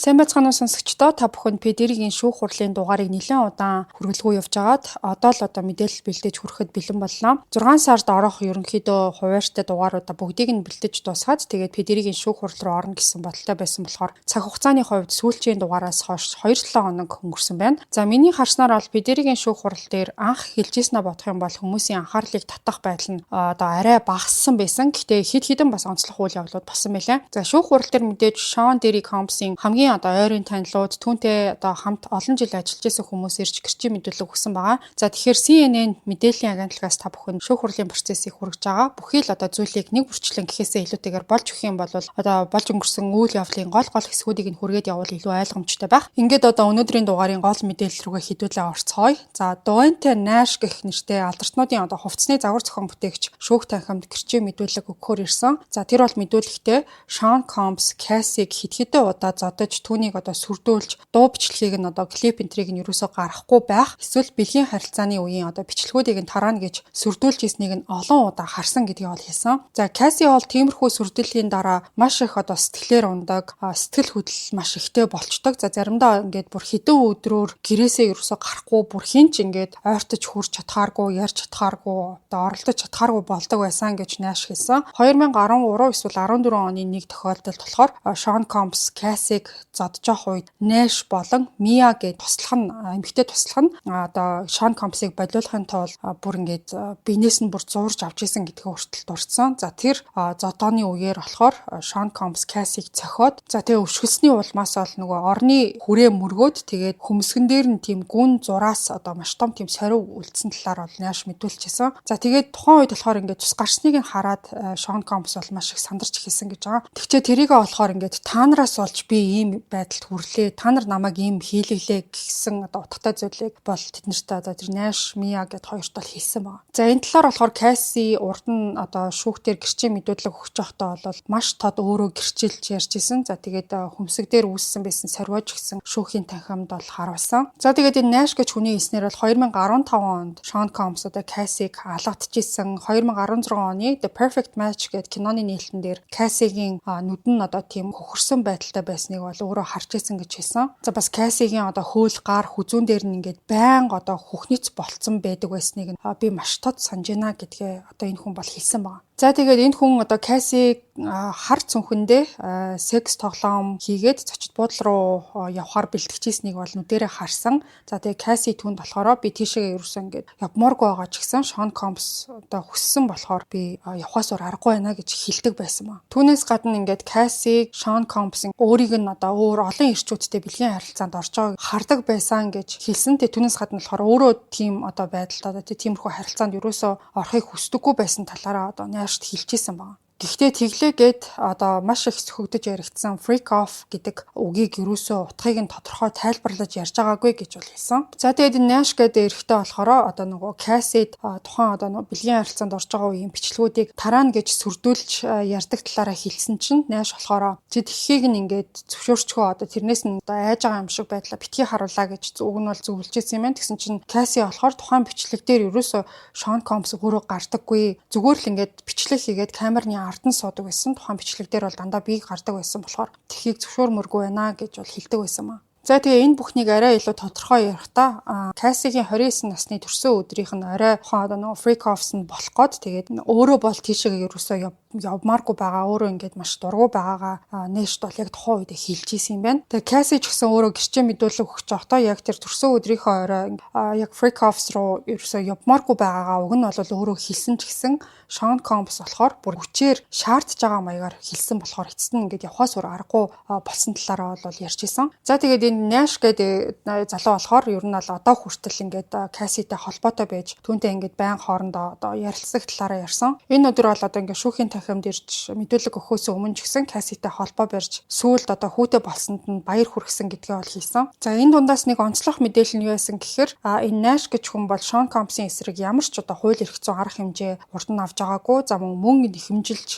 Сайн байцгаана уу сонсогчдоо, та бүхэнд Педиригийн шүүх хурлын дугаарыг нэлээд удаан хүргэлгүй явж байгаад одоо мэдээлэл бэлдэж хүрэхэд бэлэн боллоо. 6 сард орох ерөнхийдөө хуваарьтай дугааруудаа бүгдийг нь бэлдэж дуусгаад тэгээд Педиригийн шүүх хурл руу орно гэсэн бодолтой байсан болохоор цаг хугацааны хувьд сүүлчийн дугаараас хойш 2-7 хоног өнгөрсөн байна. За миний харснаар бол Педиригийн шүүх хурл дээр анх хэлжсэнаа бодох юм бол хүмүүсийн анхаарлыг татах байдал нь арай багассан байсан. Гэхдээ хэд хэдэн бас онцлог үйл явдлууд болсон байлаа. За шүүх хурл дээр мэдээж Шон Дери Компсын хамгийн ойрын танилуд түүнтэй хамт олон жил ажиллаж байсан хүмүүс ирж гэрчийн мэдүүлэг өгсөн байгаа. За тэгэхээр CNN мэдээллийн агентлагаас та бүхэн шүүх хурлын процессыг хүргэж байгаа. Бүхий л зүйлийг нэг бүрчлэн гэхээсээ илүүтэйгээр болж өгөх юм бол болж өнгөрсөн үйл явдлын гол хэсгүүдийг нь хүргээд явал илүү ойлгомжтой байх. Ингээд өнөөдрийн дугаарын гол мэдээлэл рүүгээ хэдүүлээ орцгоё. За Дуэнте Нэш гэх нэртэй алдарчнуудын хувцсны загвар зохион бүтээгч шүүх танхимд гэрчийн мэдүүлэг өгөхөөр ирсэн. За тэр бол мэдүүлэгтээ Шон Компс Кэссиг хэд хэдэн удаа зодож түүнийг сүрдүүлж дуу бичлэгийг нь клип энтрийг нь ерөөсөө гаргахгүй байх. Эсвэл бэлгийн харилцааны үеийн бичлэгүүдийг нь тараана гэж сүрдүүлж ийснийг нь олон удаа харсан гэдгийг бол хэлсэн. За Касси бол тиймэрхүү сүрдүүлгийн дараа маш их сэтгэлээр ундаг, сэтгэл хөдлөл маш ихтэй болчдог. За заримдаа ингээд бүр хэдэн өдрөөр гэрээсээ ерөөсөө гарахгүй бүр хинч ингээд ойртож хурж чадхааргүй, ярьж чадхааргүй, оролдож чадхааргүй болдог байсан гэж Нэш хэлсэн. 2013 эсвэл 14 оны нэг тохиолдолд болохоор Шон Компс Кассиг зодж явах үед Нэш болон Мия гэж эмэгтэй туслах нь Шон Компсыг болиулахын тулд бүр ингээд биенээс нь бүр зуурж авч исэн гэдгээ хүртэл дурдсан. За тэр зодооны үеэр болохоор Шон Компс Кассиг цохиод тэгээ өвшгөлсний улмаас бол орны хүрээ мөргөөд тэгээд хөмсгөн дээр нь тийм гүн зураас маш том тийм сорив үлдсэн талаар бол Нэш мэдүүлчихсэн. За тэгээд тухайн үед болохоор ингээд цус гарсныг нь хараад Шон Компс бол маш их сандарч эхэлсэн гэж байгаа. Тэгчээ тэрийгээ болохоор ингээд та нараас болж би ийм байдалд хүрлээ. Та нар намайг ийм хийлэглээ гэсэн утгатай зүйлийг бол тэд нарт тэр Нэш, Мия гэд хоёрт бол хэлсэн байна. За энэ талаар болохоор Касси урд нь шүүхтэр гэрчийн мэдүүлэг өгч байхдаа бол маш тод өөрөө гэрчилж ярьж исэн. За тэгээд хөмсөг дээр үүссэн байсан сорвож гисэн шүүхийн танхимд бол харуулсан. За тэгээд энэ Нэш гэж хүний хэлснээр бол 2015 онд Шон Компс Кассиг алгадчихсан. 2016 оны The Perfect Match гэд киноны нээлтэн дээр Кассигийн нүд нь тийм хөхөрсөн байдалтай байсныг бол өөрөө харж ирсэн гэж хэлсэн. За бас Кассигийн хөөл гар хүзүүн дээр нь ингээд байнга хөхнөц болцсон байдаг байсныг би маш тод санаж байна гэдгээ энэ хүн бол хэлсэн байна. За тэгээд энэ хүн Кассиг хар цүнхэндээ секс тоглоом хийгээд зочид буудал руу явхаар бэлтгэжсэнийг бол нүдэрээ харсан. За тэгээд Касси түнд болохоор би тийшээ ерөөсөн ингээд явмааргүй байгаа ч гэсэн Шон Компс хүссэн болохоор би явхаас аргагүй байна гэж хэлдэг байсан ба. Түүнээс гадна ингээд Касси Шон Компс өөрийг нь өөр олон ирчүүдтэй бэлгийн харилцаанд орж байгааг хардаг байсан гэж хэлсэн. Тэгээд түүнээс гадна болохоор өөрөө тийм байдалтай тиймэрхүү харилцаанд ерөөсөө орохыг хүсдэггүй байсан талаараа Нэшт хэлчихсэн байна. Гэхдээ тэглээгээд маш их сөхөгдөж яригдсан freak off гэдэг үгийг ерөөсөө утгыг нь тодорхой тайлбарлаж ярьж байгаагүй гэж бол хэлсэн. За тэгээд Нэш гэдэг эрэхтэй болохоор Кассид тухайн бэлгийн харилцаанд орж байгаа үеийн бичлэгүүдийг тараана гэж сүрдүүлж ярьдаг талаараа хэлсэн чинь Нэш болохоор тэд ихийг нь ингээд зөвшөөрчгөө тэрнээс нь айж байгаа юм шиг байдлаа битгий харуулаа гэж үг нь бол зөвлөж ирсэн юм байна. Тэгсэн чинь Касси болохоор тухайн бичлэг дээр ерөөсөө Шон Компс өөрөө гардаггүй. Зүгээр л ингээд бичлэг хийгээд камерны ардан суудаг байсан. Тухайн бичлэг дээр бол дандаа бие гардаг байсан болохоор тэхийг зөвшөөрмөргүй байна гэж бол хэлдэг байсан маа. За тэгээ энэ бүхнийг арай илүү тодорхой ярихдаа Кассигийн 29 насны төрсөн өдрийнх нь арай freak offs нь болох гээд тэгээд өөрөө бол тийшээ ерөөсөө явмааргүй байгаа. Өөрөө ингээд маш дургу байгаагаа Нэшт бол яг тухайн үед хэлж ийсэн юм байна. Тэгээд Касси ч гэсэн өөрөө гэрчээ мэдүүлэг өгч байхдаа яг тэр төрсөн өдрийнхөө орой яг freak offs руу ерөөсөө явмааргүй байгаагаа уг нь бол өөрөө хэлсэн ч гэсэн Шон Компс болохоор бүр хүчээр шаардж байгаа маягаар хэлсэн болохоор эцэст нь ингээд явхаас аргагүй болсон талаараа бол ярьж ийсэн. За тэгээд энэ Нэш гэдэг залуу болохоор ер нь бол одоо хүртэл ингээд Касситай холбоотой байж түүнтэй ингээд байн хоорондоо ярилцдаг талаараа ярьсан. Энэ өдөр бол ингээд шүүхийн танхимд ирж мэдүүлэг өгөхөөс өмнө ч гэсэн Касситай холбоо барьж сүүлд хүүтэй болсонд нь баяр хүргэсэн гэдгээ бол хэлсэн. За энэ дундаас нэг онцлог мэдээлэл нь юу байсан гэхээр энэ Нэш гэж хүн бол Шон Компсын эсрэг ямар ч хууль эрх зүйн арга хэмжээ урд нь авч байгаагүй. За мөнгө нэхэмжилж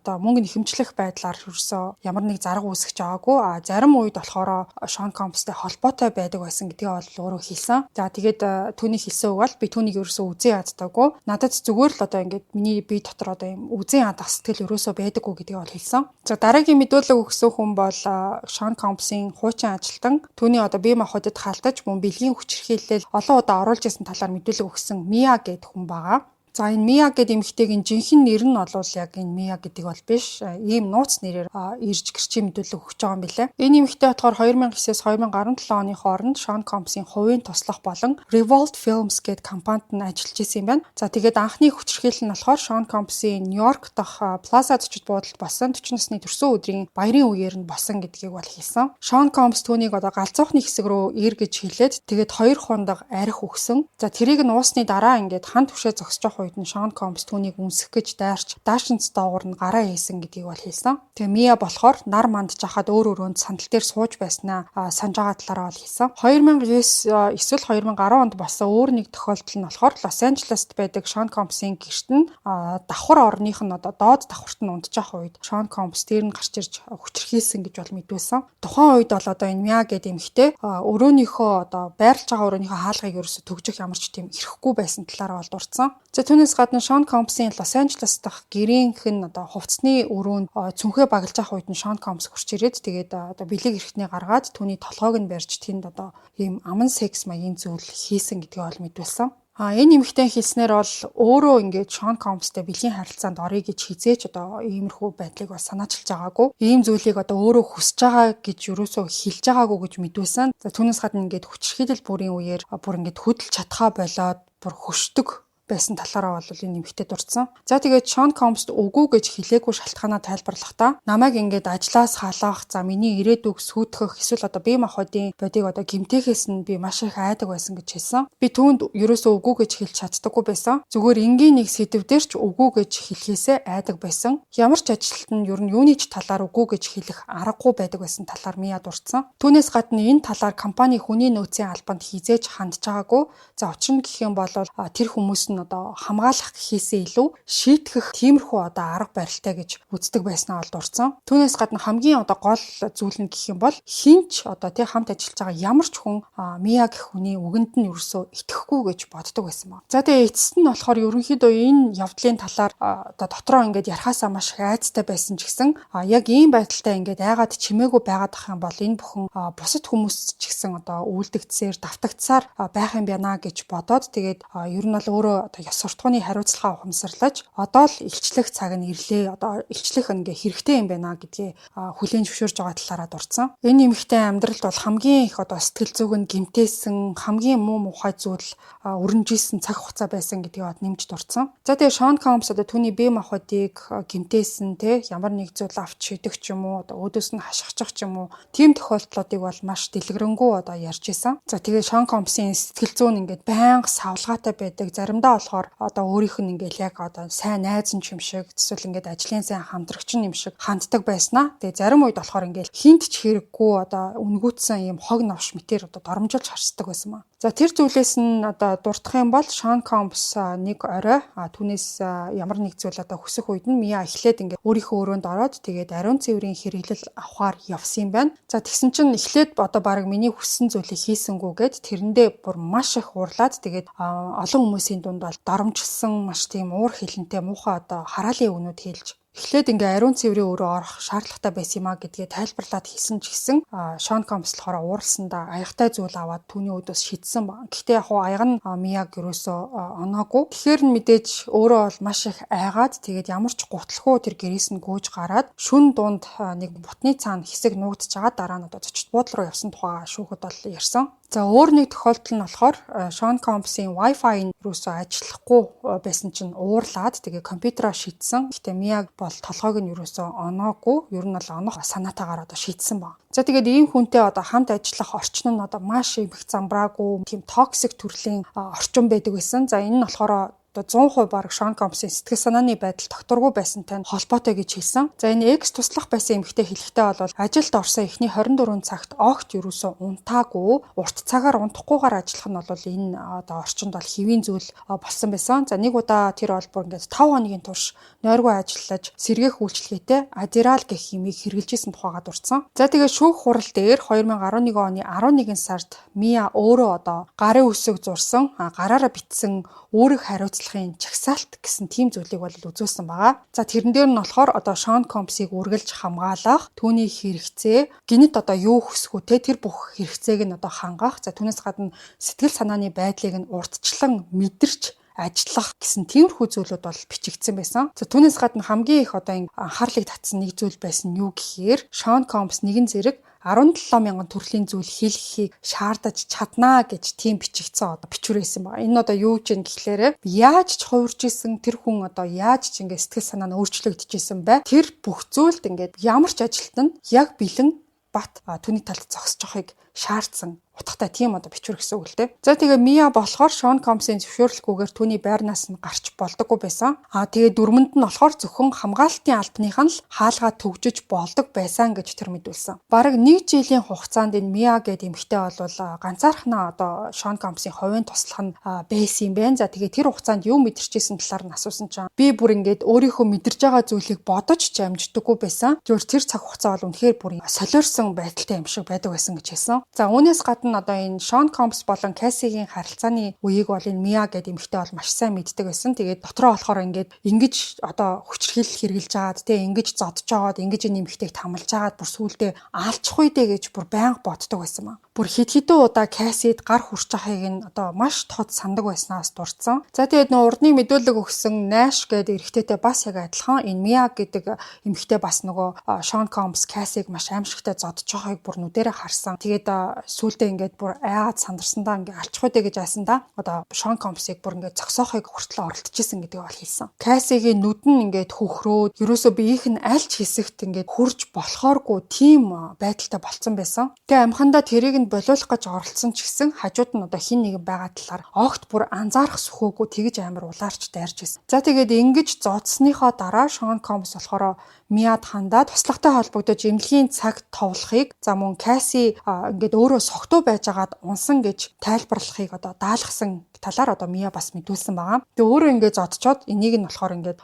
мөнгө нэхэмжлэх байдлаар ерөөсөө ямар нэг зарга үүсгэж байгаагүй. Зарим үед болохоор Шон Combsтэй холбоотой байдаг байсан гэдгээ бол өөрөө хэлсэн. За тэгээд түүний хэлсэн үг бол би түүнийг ерөөсөө үзэн яддаггүй. Надад зүгээр л одоо ингээд миний бие дотор одоо юм үзэн ядах сэтгэл ерөөсөө байдаггүй гэдгээ бол хэлсэн. За дараагийн мэдүүлэг өгсөн хүн бол Sean Combs-ийн хуучин ажилтан түүний одоо бие махбодод хаалтаж мөн бэлгийн хүчирхийлэл олон удаа оруулж исэн талаар мэдүүлэг өгсөн Mia гэдэг хүн байгаа. За энэ Mia гэдэг эмэгтэйгийн жинхэнэ нэр нь бол яг энэ Mia гэдэг бол биш. Ийм нууц нэрээр ирж гэрчийн мэдүүлэг өгч байгаа юм билээ. Энэ эмэгтэй болохоор 2009-с 2017 оны хооронд Sean Combs-ийн хувийн туслах болон Revolt Films гэдэг компанид нь ажиллаж исэн юм байна. За тэгээд анхны хүчирхийлэл нь болохоор Sean Combs-ийн Нью-Йорк дахь Plaza зочид буудалд болсон 40 насны төрсөн өдрийн баярын үеэр нь болсон гэдгийг бол хэлсэн. Sean Combs түүнийг одоо галзуухны хэсэг рүү ир гэж хэлээд тэгээд 2 хундаг арх өгсөн. За тэрийг нь уусны дараа ингээд хан түвшээ зогсож үед нь Sean Combs түүнийг өмсөх гэж дайрч даашинц доогуур нь гараа хийсэн гэдгийг бол хэлсэн. Тэгээ Mia болохоор нар мандж хахад өөр өрөөнд сандал дээр сууж байснаа санаж байгаа талаараа бол хэлсэн. 2009 эсвэл 2010 онд болсон өөр нэг тохиолдол нь болохоор Лос Анжелест байдаг Sean Combs-ийн гэрт нь давхар орных нь одоо доод давхарт нь унтчих үед Sean Combs дээр нь гарч ирж хүчирхийлсэн гэж бол мэдүүлсэн. Тухайн үед бол одоо энэ Mia гэдэг эмэгтэй өрөөнийхөө одоо байрлаж байгаа өрөөнийхөө хаалгыг ерөөсө төгжих ямар ч тийм ирэхгүй байсан талаараа бол дурдсан. За түүнээс гадна Sean Combs-ийн Лос Анжелес дахь гэрийнх нь одоо хувцсны өрөөнд цүнхээ баглаж авах үед нь Sean Combs хурч ирээд тэгээд одоо бэлэг эрхтний гаргаад түүний толгойг нь барьж тэнд одоо ийм аман секс маягийн зүйл хийсэн гэдгийг бол мэдүүлсэн. Энэ эмэгтэй хэлснээр бол өөрөө ингээд Sean Combsтэй бэлгийн харилцаанд орё гэж хизээч одоо иймэрхүү байдлыг бас санаачилж байгаагүй. Ийм зүйлийг одоо өөрөө хүсэж байгаа гэж юусоо хэлж байгаагүй гэж мэдүүлсэн. За түүнээс гадна ингээд хүчирхийлэл бүрийн үеэр бүр ингээд хөдөлж чадхаа болоод бүр хөшдөг байсан талаараа бол энэ нэмэгтэй дурдсан. За тэгээд Sean Combs үгүй гэж хэлээгүй шалтгаанаа тайлбарлахдаа намайг ингээд ажлаас халаах, за миний ирээдүг сүйтгэх, эсвэл одоо бие махбодын бодийг одоо гэмтээхээс нь би маш их айдаг байсан гэж хэлсэн. Би түүнд ерөөсөө үгүй гэж хэлж чаддаггүй байсан. Зүгээр энгийн нэг сэдв дээр ч үгүй гэж хэлхээсээ айдаг байсан. Ямар ч ажилтнад нь ер нь юуны ч талаар үгүй гэж хэлэх аргагүй байдаг байсан талаар Mia дурдсан. Түүнээс гадна энэ талаар компани хүний нөөцийн албанд хизээж хандж байгаагүй. За учир нь гэх юм бол тэр хүмүүс одоо хамгаалах гэхээсээ илүү шийтгэх тиймэрхүү одоо арга барилтай гэж үздэг байснаа бол дурдсан. Түүнээс гадна хамгийн одоо гол зүйл нь гэх юм бол хинч одоо тий хамт ажиллаж байгаа ямар ч хүн Mia гэх хүний үгэнд нь ерөөсөө итгэхгүй гэж боддог байсан ба. За тэгээ эцэст нь болохоор ерөнхийдөө энэ явдлын талаар одоо дотроо ингээд ярахаасаа маш их айцтай байсан ч гэсэн яг ийм байдалтай ингээд айгаад чимээгүй байгаад ах юм бол энэ бүхэн бусад хүмүүс ч гэсэн одоо үйлдэгдсээр давтагдсаар байх юм байна гэж бодоод тэгээд ер нь бол өөрөө одоо ёс суртахууны хариуцлагаа ухамсарлаж одоо л илчлэх цаг нь ирлээ. Одоо илчлэх ингээ хэрэгтэй юм байна гэдгээ хүлээн зөвшөөрж байгаа талаараа дурдсан. Энэ эмэгтэй амьдралд бол хамгийн их одоо сэтгэл зүг нь гэмтээсэн, хамгийн муу мухай зүйл өрнөжсэн цаг хугацаа байсан гэдгийг нэмж дурдсан. За тэгээ Sean Combs одоо түүний бие махбодыг гэмтээсэн те ямар нэг зүйл авч шидэх ч юм уу, одоо өөдөөс нь хашгичих ч юм уу, тийм тохиолдлуудыг бол маш дэлгэрэнгүй одоо ярьж исэн. За тэгээ Sean Combs-ийн сэтгэл зүйн ингээд байнга савлгаатай байдаг. Заримдаа болохоор одоо өөрийнх нь ингээл яг одоо сайн найз нь юм шиг эсвэл ингээд ажлын сайн хамтрагч юм шиг ханддаг байснаа. Тэгээ зарим үед болохоор ингээл хинт ч хэрэггүй одоо үнгүүтсэн юм хог новш мэтэр одоо доромжилж харцдаг байсан маа. За тэр зүйлээс нь одоо дурдах юм бол Sean Combs нэг орой түүнээс ямар нэг зүйл одоо хүсэх үед нь Mia эхлээд ингээд өөрийнхөө өрөөнд ороод тэгээд ариун цэврийн хэрэглэл авахар явсан юм байна. За тэгсэн чинь эхлээд одоо баг миний хүссэн зүйлийг хийсэнгүүгээд тэрэндээ бүр маш их уурлаад тэгээд олон хүмүүсийн дунд бол доромжилсан маш тийм уур хилэнтэй муухай одоо хараалын өгнүүд хэлж эхлээд ингээ ариун цэврийн өрөө орох шаардлагатай байсан юм а гэдгээ тайлбарлаад хэлсэн ч гэсэн Sean Combs болохоор уурлсандаа аягтай зүйл аваад түүний өдөөс шидсэн ба. Гэхдээ яг аяг нь Mia-г ерөөсөө оноогүй. Тэгэхээр нь мэдээж өөрөө бол маш их айгаад тэгээд ямар ч гутлахгүй тэр гэрээс нь гүйж гараад шүн дунд нэг бутны цаана хэсэг нуугдж байгаа дараа нь одоо зочид буудлын руу явсан тухай шүүхэд бол ярьсан. За өөр нэг тохиолдол нь болохоор Sean Combs-ийн Wi-Fi юусоо ажиллахгүй байсан чинь уурлаад тэгээ компьютероо шидсэн. Гэтэ Mia бол толгойг нь юусоо оноогүй. Ер нь бол онох санаатаагаар одоо шидсэн баг. За тэгээд ийм хүнтэй одоо хамт ажиллах орчин нь одоо маш их замбраагүй тийм токсик төрлийн орчин байдаг байсан. За энэ нь болохоор одоо 100% баг Шон Компсын сэтгэл санааны байдал тогтворгүй байсантай нь холбоотой гэж хэлсэн. За энэ X туслах байсан эмэгтэй хэлэхдээ бол ажилд орсон эхний 24 цагт огт ерөөсөө унтаагүй, урт цагаар унтахгүйгээр ажиллах нь бол энэ одоо орчинд бол хэвийн зүйл болсон байсан. За нэг удаа тэр бол бүр ингээд 5 хоногийн турш нойргүй ажиллаж сэргээх үйлчлэгээтэй Адderall гэх хэмээг хэрэгжилжсэн тухайга дурдсан. За тэгээ шүүх хурал дээр 2011 оны 11 сард Мия өөрөө одоо гарын үсэг зурсан, гараараа битсэн өөрийг хариуцлагын чагсаалт гэсэн тийм зүйлийг бол үзүүлсэн байгаа. За тэрэн дээр нь болохоор одоо Шон Компсыг үргэлж хамгаалах, түүний хэрэгцээ, гинэт одоо юу хүсэх үү тэр бүх хэрэгцээг нь одоо хангах. За түүнээс гадна сэтгэл санааны байдлыг нь урдчлан мэдэрч ажиллах гэсэн тиймэрхүү зүйлүүд бол бичигдсэн байсан. За түүнээс гадна хамгийн их одоо анхаарлыг татсан нэг зүйл байсан нь юу гэхээр Шон Компс нэгэн зэрэг 17,000 төрлийн зүйл хийлгэхийг шаардаж чаднаа гэж тийм бичигдсэн одоо бичвэрсэн байна. Энэ одоо юу ч юм гэхлээрэ яаж ч хувирж исэн тэр хүн одоо яаж ч ингэ сэтгэл санаа нь өөрчлөгдөж бай. Тэр бүх зүйлд ингээд ямар ч ажилт нь яг бэлэн бат түүний талд зогсож байгааг шаардсан утгатай тийм одоо бичвэр гэсэн үг л дээ. За тэгээ Мия болохоор Шон Компсын зөвшөөрлгүйгээр түүний байрнаас нь гарч болдоггүй байсан. Тэгээ дөрмөнд нь болохоор зөвхөн хамгаалтын албаных нь л хаалгаа төгжиж болдог байсан гэж тэр мэдүүлсэн. Бараг 1 жилийн хугацаанд энэ Мия гэдэг эмэгтэй бол ганцаархнаа одоо Шон Компсын хувийн туслах нь байсан юм байна. За тэгээ тэр хугацаанд юу мэдэрчээсэн талаар нь асуусан чинь би бүр ингээд өөрийнхөө мэдэрж байгаа зүйлийг бодож ч амждаггүй байсан. Зөвхөн тэр цаг хугацаа бол үнэхээр бүр солиорсон байдалтай юм шиг байдаг байсан гэж хэлсэн. За үүнээс гадна одоо энэ Шон Компс болон Кассигийн харилцааны үеийг бол энэ Мия гэдэг эмэгтэй бол маш сайн мэддэг байсан. Тэгээд дотроо болохоор ингэж одоо хүчрхийлэл хэрглэж агаад ингэж зодж агаад ингэж энэ эмэгтэйг тамалж агаад бүр сүулдэ аалчих үедээ гэж бүр байнга боддог байсан маа. Бүр хэдэн удаа Кассид гар хүрч байгааг нь одоо маш тод сандаг байснаас дурдсан. За тэгээд нөө урдны мэдүүлэг өгсөн Нэш гэдэг эрэгтэйтэй бас яг адилхан энэ Мия гэдэг эмэгтэй бас нөгөө Шон Компс Кассиг маш аимшигтай зодж байгааг бүр нүдэрээ харсан. Тэгээд сүулдэ ингээд бүр айгаад сандарсандаа ингээд алчих үедээ гэж айсандаа одоо Шон Компсыг бүр ингээд зогсоохыг хүртэл оролдчихсэн гэдгийг бол хэлсэн. Кассигийн нүд нь ингээд хөхрөөд ерөөсөө биеийнх нь аль ч хэсэгт ингээд хурж болохооргүй тийм байдалтай болцсон байсан. Тэгээ амхандаа тэрийг нь болиулах гэж оролцсон ч гэсэн хажууд нь одоо хин нэгэн байгаа талаар огт бүр анзаарах сөхөөгүй тэгж амар улаарч дайрч байсан. За тэгээд ингэж зодсныхоо дараа Шон Компс болохоор Мияд хандаад туслахтай холбогдож эмнэлгийн цаг товлохыг за мөн Касси ингээд өөрөө согтуу байжгаад унсан гэж тайлбарлахыг одоо даалгасан талаар одоо Мия бас мэдүүлсэн байгаа. Тэгээ өөрөө ингээд зодчоод энийг нь болохоор ингээд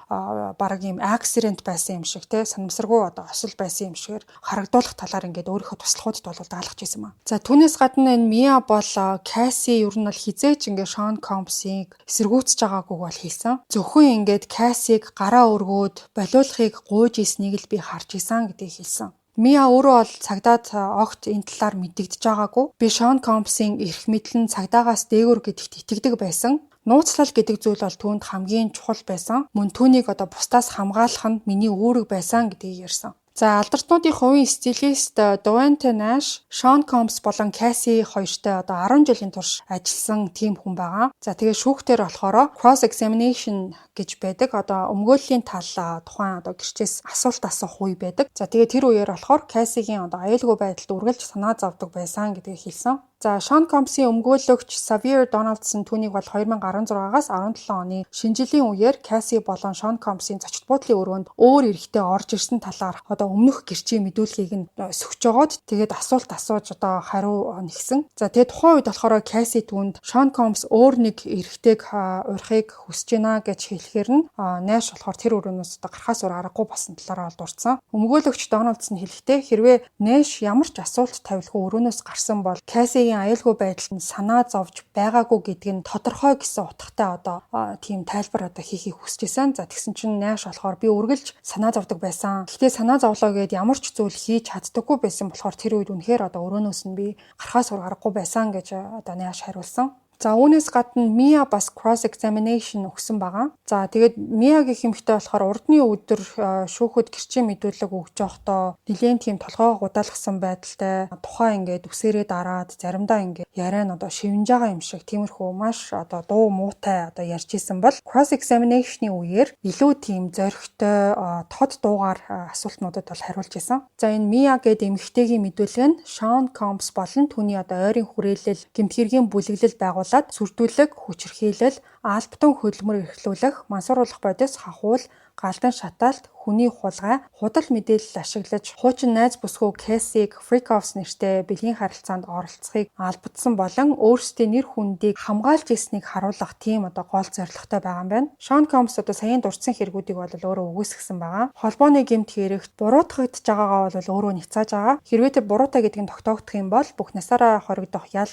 бараг ийм аксидент байсан юм шиг те санамсаргүй одоо осол байсан юм шигээр харагдуулах талаар ингээд өөрийнхөө туслахуудад бол даалгаж байсан маа. За түүнээс гадна энэ Мия бол Касси ер нь бол хизээч ингээд Шон Компсыг эсэргүүцэж байгаагүй бол хэлсэн. Зөвхөн ингээд Кассиг гараа өргөөд болиулахыг гуйж ийснийг л би харж исэн гэдгийг хэлсэн. Мия өөрөө бол цагдаад огт энэ талаар мэдэгдэж байгаагүй. Би Шон Компсийн эрх мэдлэн цагдаагаас дээгүүр гэдэгт итгэдэг байсан. Нууцлал гэдэг зүйл бол түүнд хамгийн чухал байсан. Мөн түүнийг одоо бусдаас хамгаалах нь миний үүрэг байсан гэдгийг ярьсан. За алдарчнуудын хувийн стилист Дуэнте Нэш, Шон Компс болон Касси хоёртой одоо 10 жилийн турш ажилласан тийм хүн байгаа. За тэгээ шүүхтэр болохоор cross examination гэж байдаг. Одоо өмгөөллийн тал тухайн одоо гэрчээс асуулт асуух үе байдаг. За тэгээ тэр үеэр болохоор Кассигийн одоо аюулгүй байдалд үргэлж санаа зовдөг байсан гэдгийг хэлсэн. За Шон Компсийн өмгөөлөгч Савир Дональдсон түүнийг бол 2016-аас 17 оны шинжилгээний үеэр Касси болон Шон Компсийн зочид буудлын өрөөнд өөр эрэгтэй орж ирсэн талаар одоо өмнөх гэрчийн мэдүүлгийг нь сөхж жогоод тэгээд асуулт асууж одоо хариу нэгсэн. За тэгээд тухайн үед болохоор Касси түүнд Шон Компс өөр нэг эрэгтэйг урихыг хүсэж байна гэж хэлэхээр нь Нэш болохоор тэр өрөөнөөс одоо гарахаас өөр аргагүй болсон талаараа бол дурдсан. Өмгөөлөгч Дональдсон хэлэхдээ хэрвээ Нэш ямар ч асуулт тавилгүй өрөөнөөс гарсан бол Касси аюулгүй байдалд нь санаа зовж байгаагүй гэдг нь тодорхой гэсэн утгатай одоо тийм тайлбар одоо хийхийг хүсэж байсан. За тэгсэн чинь Нэш болохоор би үргэлж санаа зовдөг байсан. Гэхдээ санаа зовлоо гэд ямар ч зүйл хийж чаддаггүй байсан болохоор тэр үед үнэхээр одоо өрөөнөөс нь би гарахаас өөр аргагүй байсан гэж одоо Нэш хариулсан. За үүнээс гадна Мия бас cross examination өгсөн байгаа. За тэгээд Мия гэх эмэгтэй болохоор урдны өдөр шүүхэд гэрчийн мэдүүлэг өгж явахдаа нэлээд тийм толгойгоо удаалгасан байдалтай тухайн ингээд үсээрээ дараад заримдаа ингээд яриа нь одоо шивнж байгаа юм шиг тиймэрхүү маш одоо дуу муутай одоо ярьж исэн бол cross examination-ийн үеэр илүү тийм зоригтой тод дуугаар асуултнуудад бол хариулж исэн. За энэ Мия гэдэг эмэгтэйгийн мэдүүлэг нь Шон Компс болон түүний одоо ойрын хүрээлэл гэмт хэргийн бүлэглэл байгуул байгуулад сүрдүүлэг, хүчирхийлэл, албатан хөдөлмөр эрхлүүлэх, мансууруулах бодис, хахуул, галдан шатаалт, хүний хулгай, худал мэдээлэл ашиглаж хуучин найз бүсгүй Casey Freak-Offs нэртэй бэлгийн харилцаанд оролцохыг албадсан болон өөрсдийн нэр хүндийг хамгаалж ирснийг харуулах тийм гол зорилготой байгаа юм байна. Sean Combs саяын дурдсан хэрэгүүдийг бол өөрөө үгүйсгэсэн байгаа. Холбооны гэмт хэрэгт буруутгагдж байгаагаа бол өөрөө няцааж байгаа. Хэрвээ тэр буруутай гэдгийг тогтоогдох юм бол бүх насаараа хоригдох ял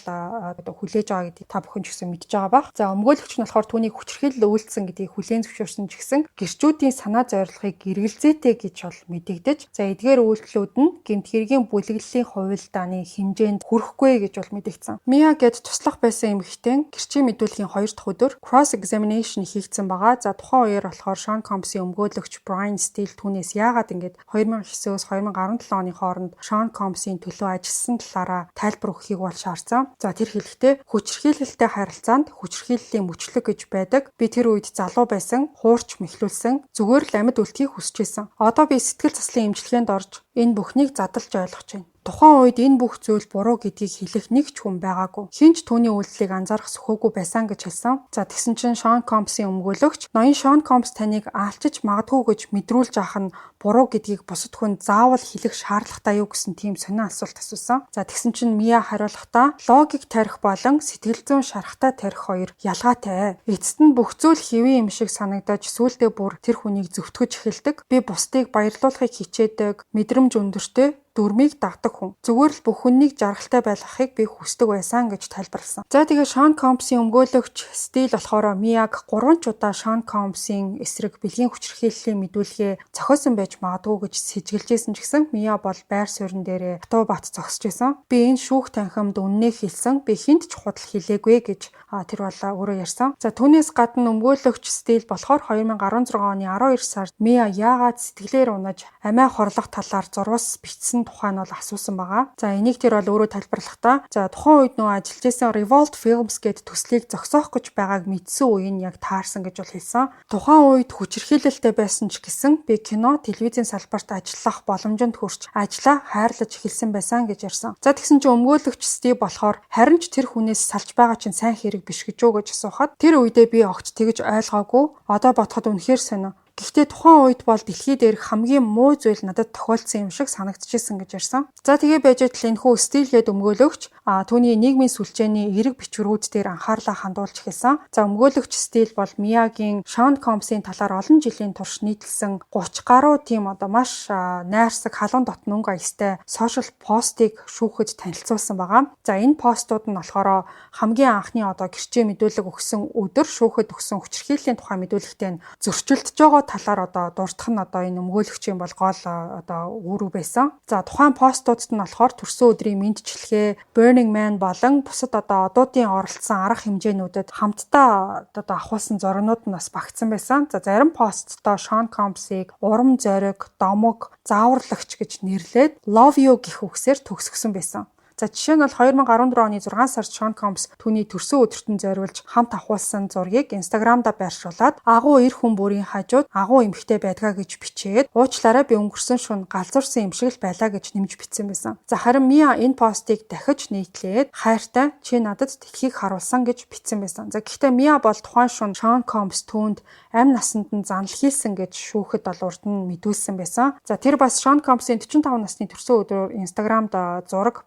хүлээж байгаа гэдгийг та бүхэн ч гэсэн мэдж байгаа бах. За өмгөөлөгч нь болохоор түүнийг хүчирхийлэл үйлдсэн гэдгийг хүлээн зөвшөөрсөн ч гэсэн гэрчүүдийн санаа зорилгыг эргэлзээтэй гэж бол мэдэгдэж, за эдгээр үйлдэлүүд нь гэмт хэргийн бүлэглэлийн хувилдааны хэмжээнд хүрэхгүй гэж бол мэдэгдсэн. Mia гэд туслах байсан эмэгтэй гэрчийн мэдүүлгийн 2 дахь өдөр cross examination хийгдсэн байгаа. За тухайн үеэр болохоор Sean Combs-ийн өмгөөлөгч Brian Steele түүнээс яагаад ингэж 2009-өөс 2017 оны хооронд Sean Combs-ийн төлөө ажилласан талаараа тайлбар өгөхийг бол шаардсан. За тэр хэлэхдээ хүчирхийлэлтэй харилцаанд хүчирхийллийн мөчлөг гэж байдаг. Би тэр үед залуу байсан, хуурч мэхлүүлсэн, зүгээр л амьд үлдэхийг хүсэж байсан. Одоо би сэтгэл заслын эмчилгээнд орж энэ бүхнийг задлж ойлгож байна. Тухайн үед энэ бүх зүйл буруу гэдгийг хэлэх нэг ч хүн байгаагүй. Хинч түүний үйлдэлийг анзаарах сөхөөгүй байсан гэж хэлсэн. За тэгсэн чинь Sean Combs-ийн өмгөөлөгч ноён Sean Combs таныг аалчиж магадгүй гэж мэдрүүлж авах нь буруу гэдгийг бусад хүн заавал хэлэх шаардлагатай юу гэсэн тийм сонин асуулт асуусан. За тэгсэн чинь Mia хариулахдаа логик тарих болон сэтгэл зүйн шарахтай тарих хоёр ялгаатай. Эцэст нь бүх зүйл хэвийн юм шиг санагдаж сүүлдээ бүр тэр хүнийг зөвтгөж эхэлдэг. Би бусдыг баярлуулахыг хичээдэг, мэдрэмж өндөртэй дүрмийг дагдаг хүн. Зүгээр л бүх хүнийг жаргалтай байлгахыг би хүсдэг байсан гэж тайлбарласан. За тэгээ Sean Combs-ийн өмгөөлөгч Steele болохоор Mia-г 3 ч удаа Sean Combs-ийн эсрэг бэлгийн хүчирхийллийн мэдүүлгээ зохиосон байж магадгүй гэж сэжиглэжсэн ч гэсэн Mia бол байр суурин дээрээ хатуу бат зогсож байсан. Би энэ шүүх танхимд үннээ хэлсэн. Би хинт ч худал хэлээгүй гэж тэр бол өөрөө ярьсан. За түүнээс гадна өмгөөлөгч Steele болохоор 2016 оны 12 сард Mia яагаад сэтгэлээр унаж амиа хорлох талаар зурвас бичсэн тухай нь бол асуусан байгаа. За энийг тэр бол өөрөө тайлбарлахдаа за тухайн үед нөө ажиллаж байсан Revolt Films гээд төслийг зогсоох гэж байгааг мэдсэн үе нь яг таарсан гэж бол хэлсэн. Тухайн үед хүчирхийлэлтэй байсан ч гэсэн би кино, телевизийн салбарт ажиллах боломжинд хүрч ажлаа хайрлаж эхэлсэн байсан гэж ярьсан. За тэгсэн чинь өмгөөлөгч Steve болохоор харин ч тэр хүнээс салж байгаа чинь сайн хэрэг биш гэж юу гэж асуухад тэр үедээ би огт тэгж ойлгоогүй. Одоо бодоход үнэхээр сонио. Гэхдээ тухайн үед бол дэлхий дээрх хамгийн муу зүйл надад тохиолдсон юм шиг санагдчихсэн гэж ярьсан. За тэгээ байж тал энэ хүү Steele гээд өмгөөлөгч түүний нийгмийн сүлжээний эерэг бичвэрүүд дээр анхаарлаа хандуулж эхэлсэн. За өмгөөлөгч Steele бол Mia-гийн Sean Combs-ийн талаар олон жилийн турш нийтлсэн 30 гаруй тийм маш найрсаг халуун дотн өнгө аястай сошиал постыг шүүхэд танилцуулсан байгаа. За энэ постууд нь болохоор хамгийн анхны гэрчээ мэдүүлэг өгсөн өдөр шүүхэд өгсөн хүчирхийллийн тухай мэдүүлэгтэй зөрчилдөж байгаа талаар дурдах нь энэ өмгөөлөгчийн бол гол үүрэг байсан. За тухайн постуудад нь болохоор төрсөн өдрийн мэндчилгээ, Burning Man болон бусад одуудын оролцсон арга хэмжээнүүдэд хамтдаа ахуулсан зургнууд нь бас багтсан байсан. За зарим посттой Sean Combs-ыг урам зориг, домог, зааварлагч гэж нэрлээд Love You гэх үгсээр төгсгсөн байсан. За жишээ нь бол 2014 оны 6 сард Sean Combs түүний төрсөн өдөрт нь зориулж хамт ахуулсан зургийг Instagram-да байршуулад агуу эр хүн бүрийн хажууд агуу эмэгтэй байдгаа гэж бичээд уучлаарай би өнгөрсөн шөнө галзуурсан юм шиг л байлаа гэж нэмж бичсэн байсан. За харин Mia энэ постыг дахиж нийтлээд хайртай чи надад тэтгэхийг харуулсан гэж бичсэн байсан. За гэхдээ Mia бол тухайн шөнө Sean Combs түүнд амь насанд нь занл хийсэн гэж шүүхэд бол урд нь мэдүүлсэн байсан. За тэр бас Sean Combs-ийн 45 насны төрсөн өдрөөр Instagram-да зураг